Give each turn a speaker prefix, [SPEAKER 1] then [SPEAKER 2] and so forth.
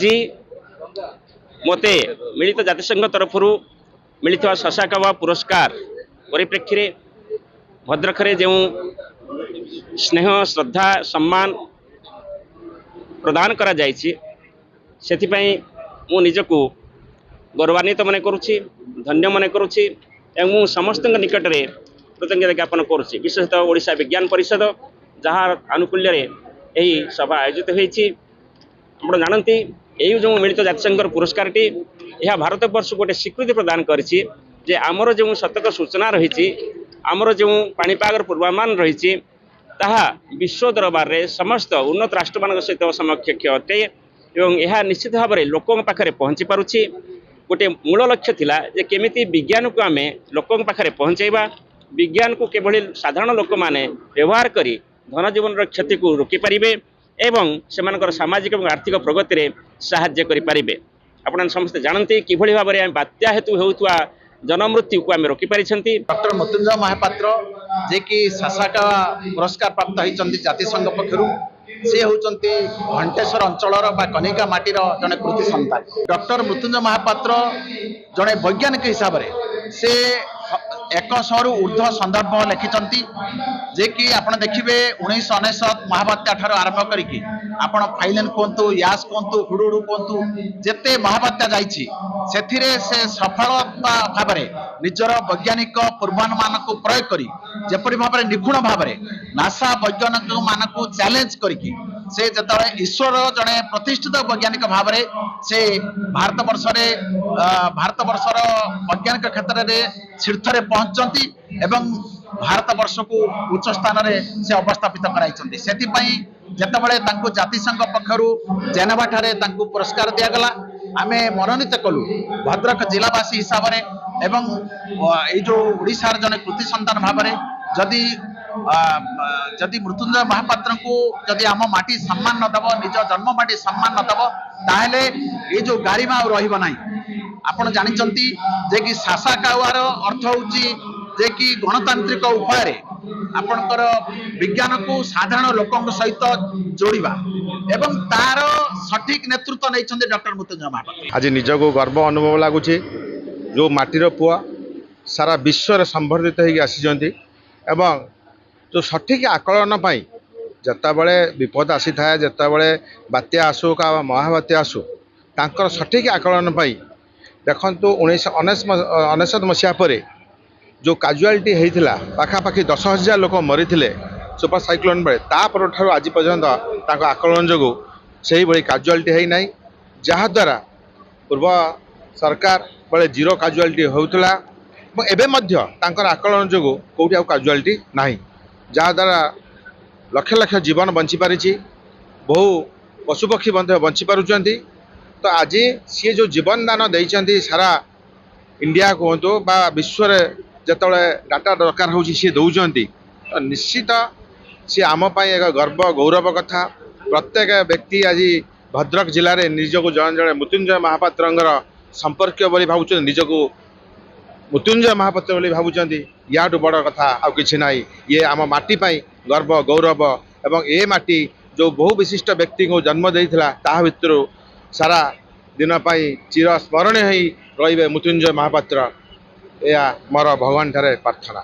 [SPEAKER 1] आज मते मिलित जातिसंघ तरफ मिलता शशाकवा पुरस्कार परिप्रेक्षी में भद्रक जो स्नेह श्रद्धा सम्मान प्रदान करा जायछि सेथिपई मु निजको गौरवान्वित मन करुछि धन्य मन करुछि एवं मु समस्त निकट में कृतज्ञता ज्ञापन करुछि विशेषतः ओडिशा विज्ञान परिषद जहाँ आनुकूल्य यही सभा आयोजित होती आप जानती यही जो मिलित जातिसंघ पुरस्कार यह भारत वर्ष गोटे स्वीकृति प्रदान करिछि जे आमर जो सतत सूचना रही आमर जो पाणीपागर पूर्वानुमान रही ताहा विश्व दरबार रे समस्त उन्नत राष्ट्र मान सहित समकक्ष अटे एवं यह निश्चित भाव में लोकों पाखे पहुँची पारुछि गोटे मूल लक्ष्य थिला जे केमिति विज्ञान को आमे लोकों पाखे पहुँचेबा विज्ञान को केवल साधारण लोक माने व्यवहार करी धन जीवन क्षति को रोकी पारिबे एवं सेमानकर सामाजिक और आर्थिक प्रगति रे सहाय्य करि पारिबे। आपण समस्त जानते किभଳି भाबरे हम बात्या हेतु हेउतुआ जनमृत्यु को आम रोकी पारिछंती।
[SPEAKER 2] डॉक्टर मृत्युंजय महापात्र जे कि शासाका पुरस्कार प्राप्त होइचंती जातिसंघ पक्षरु से होचंती घंटेश्वर अंचलर बा कनिका माटीर जने कृति संतान। डॉक्टर मृत्युंजय महापात्र जने वैज्ञानिक हिसाब रे से 100 रु ऊर्ध्व संदर्भ लिखिचंती जे कि आपण देखिबे 1999 महाबात्या ठार आरंभ करिकि आपण फाइलेन कोंतु यास कोंतु हुडुडु कोंतु जेते महाबात्या जाईछि सेथिरे से सफलता भाबरे निजर वैज्ञानिक पूर्वानुमान को प्रयोग करी जेपरि भाबरे निखुण भाबरे नासा वैज्ञानिक मानकु चैलेंज करिकि से जतरे ईश्वर जने प्रतिष्ठित वैज्ञानिक भाबरे से भारत वर्षर वैज्ञानिक क्षेत्र रे शीर्ष रे पहुंचंती एवं भारत वर्ष को उच्च स्थान रे से अवस्थापित कराइछंती। सेति पई जेतेबेले तांको जातिसंघ पक्षरु जेनेवा ठारे तांको पुरस्कार दिया गला आमे मनोनीत कलु भद्रक जिलावासी हिसाब रे एवं ए जो ओडिशार जने कृति संतान भाव में जदि मृत्युंजय महापात्र को जदि आम माटी सम्मान न दब निज जन्म माटी सम्मान न दब ताहले ये जो गारिमा रहिबा नाही। आपण जानिचंती जे कि शासाकावार अर्थ होउची जे कि गणतांत्रिक उपाय रे आपणकर विज्ञान को साधारण लोकन सहित जोड़िबा एवं तार सठिक नेतृत्व नहीं डॉक्टर मृत्युंजय महापात्र।
[SPEAKER 3] आज निज को गर्व अनुभव लगुच जो माटीर पुआ सारा विश्व संवर्धित होगी आसी एवं जो सठिक आकलन पाई जतबले विपद आसी था जतबले बात्या आसु का महाबात्या आसु तांकर सठिक आकलन पाई देखंतु 1999 मसीहा पर जो काजुआलिटी होता पाखापाखि 10,000 लोक मरी सुपर साइक्लोन बेले तापर ठार आज पर्यंत आकलन जो से भाई काजुआलिटी है ना जहाद्वारा पूर्व सरकार बेले जीरो काजुआलिटी होता एवं आकलन जो कौटी आ काजुआलिटी ना जहाद्वारा लक्ष लक्ष जीवन बंची पारिछि बहु पशुपक्षी बंची पारुचंती। तो आज सी जो जीवन दान देइचंती सारा इंडिया कहतु बा विश्व जिते डाटा दरकार हो सी दौरान तो निश्चित सी आम एक गर्व गौरव कथा। प्रत्येक व्यक्ति आज भद्रक जिले में निजक जन जन मृत्युंजय महापात्र संपर्क बोली भावुं निजक मृत्युंजय महापात्र बोली भावुं याठू बड़ कथा आउ कि ना ये आम माटी गर्व गौरव एवं ए माटी जो बहु विशिष्ट व्यक्ति को जन्म देता ता भितर सारा दिन चिर स्मरणीय रही मृत्युंजय महापात्र या मोर भगवान ठारे प्रार्थना।